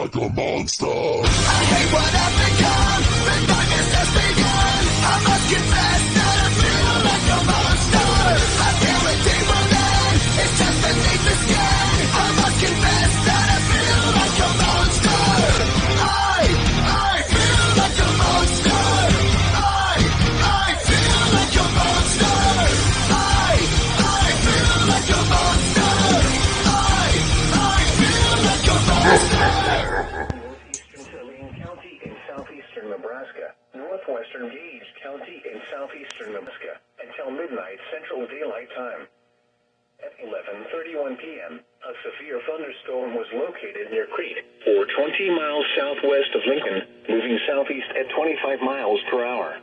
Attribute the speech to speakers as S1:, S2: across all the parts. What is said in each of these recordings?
S1: like a monster.
S2: I hate what I've become. The darkness has begun. I must confess that I feel like a monster. I feel it deep within. It's just beneath the skin. I must confess that I feel like a monster. I feel like a monster. I feel like a monster. I feel like a monster. I feel like a monster.
S3: Northeastern Saline County in southeastern Nebraska, northwestern Gage County in southeastern Nebraska, until midnight Central Daylight Time. At 11:31 p.m., a severe thunderstorm was located near Crete, or 20 miles southwest of Lincoln, moving southeast at 25 miles per hour.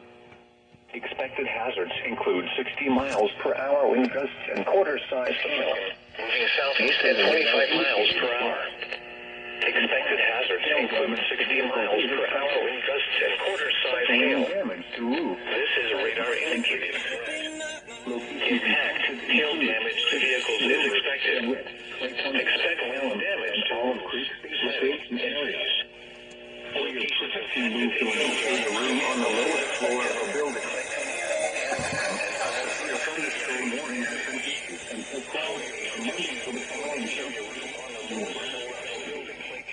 S3: Expected hazards include 60 miles per hour wind gusts and quarter-sized hail, moving southeast at 25 miles per hour. Expected hazards include 60 miles per hour wind gusts and quarter-sized hail. This is radar indicated. Impact, hail damage to vehicles is expected. Expect wind damage to all location areas. Locations have been moved to a room on the lowest floor of a building. A thunderstorm warning has been issued until 12 a.m. Monday for the following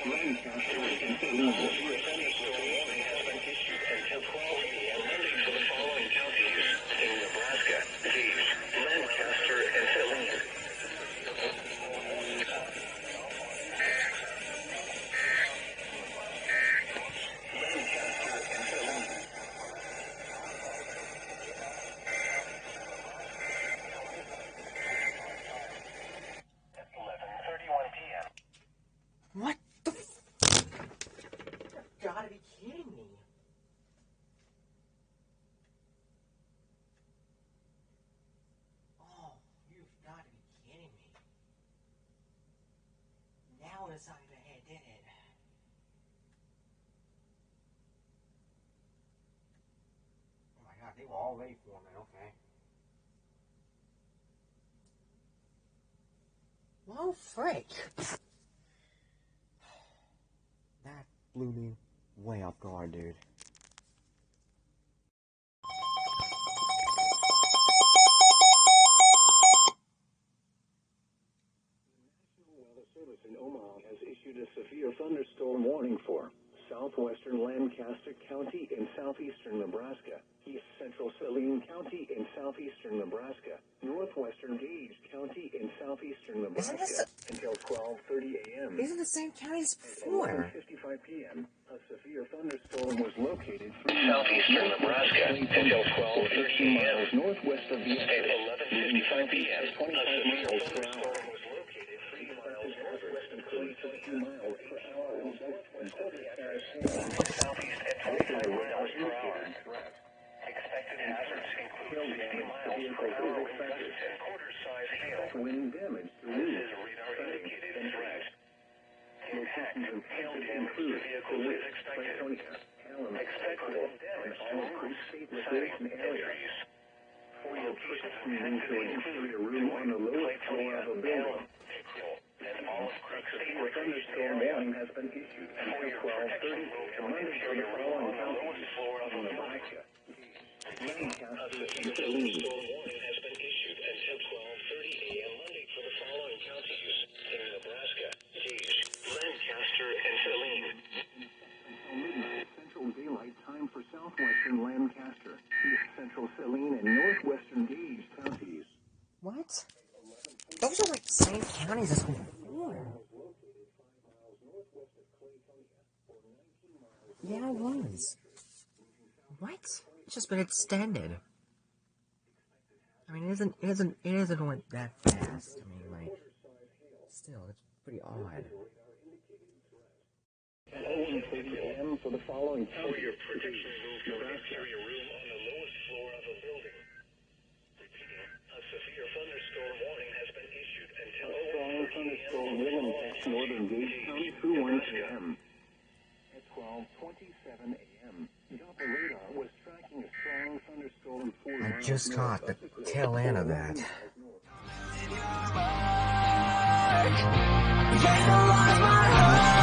S3: Lancaster and Saline. A thunderstorm warning has been issued until 12 a.m. Monday for the following counties in Nebraska, Gage, Lancaster, and Saline. At 11:31 p.m.
S4: What the f... You've gotta be kidding me. Oh, you've gotta be kidding me. Now it's not gonna hit, did it? Oh my god, they were all ready for me, okay. Well, frick. That blew me way off guard, dude.
S3: National Weather Service in Omaha has issued a severe thunderstorm warning for southwestern Lancaster County in southeastern Nebraska, east central Saline County in southeastern Nebraska, northwestern Gage County in southeastern Nebraska, until 12:30 a.m.
S4: These are the same counties before.
S3: 11:55 p.m., a severe thunderstorm was located through southeastern Nebraska until 12:30 a.m. northwest of the at 11:55 p.m. A severe thunderstorm was located 3 miles northwest of 22 miles per hour and southwest of the southeast at 25 miles per hour. Expected hazards include 60 miles per hour wind gusts and quarter-sized hail. Wind damage to roofs. This is radar indicated threat. Impact, hail damage to vehicles is expected. Expect wind damage to roofs, siding, and trees. For locations affected include a room on the lowest floor of a building. And all of Creek State thunderstorm warning has been issued until 12:30 Monday for the following counties in Nebraska. Lancaster and Saline. Warning has been issued until 12:30 a.m. Monday for the following counties in Nebraska, Gage, Lancaster, and Saline. Until midnight Central Daylight Time for southwestern Lancaster, east central Saline, and northwestern Gage counties.
S4: What? Those are like the same counties as before. Yeah, it was. What? It's just been extended. I mean, it isn't went that fast. I mean, like, still, it's pretty odd.
S3: At 11:30 a.m. for the following counties. For your protection, move to an interior room on the lowest floor of a building. Repeating, a severe thunderstorm warning has been issued until a strong thunderstorm will impact northern Gage County through 1 p.m. At 12:27 a.m., Doppler radar was tracking a strong thunderstorm 4 miles
S4: I just caught the tail end of that.
S2: Analyze my heart.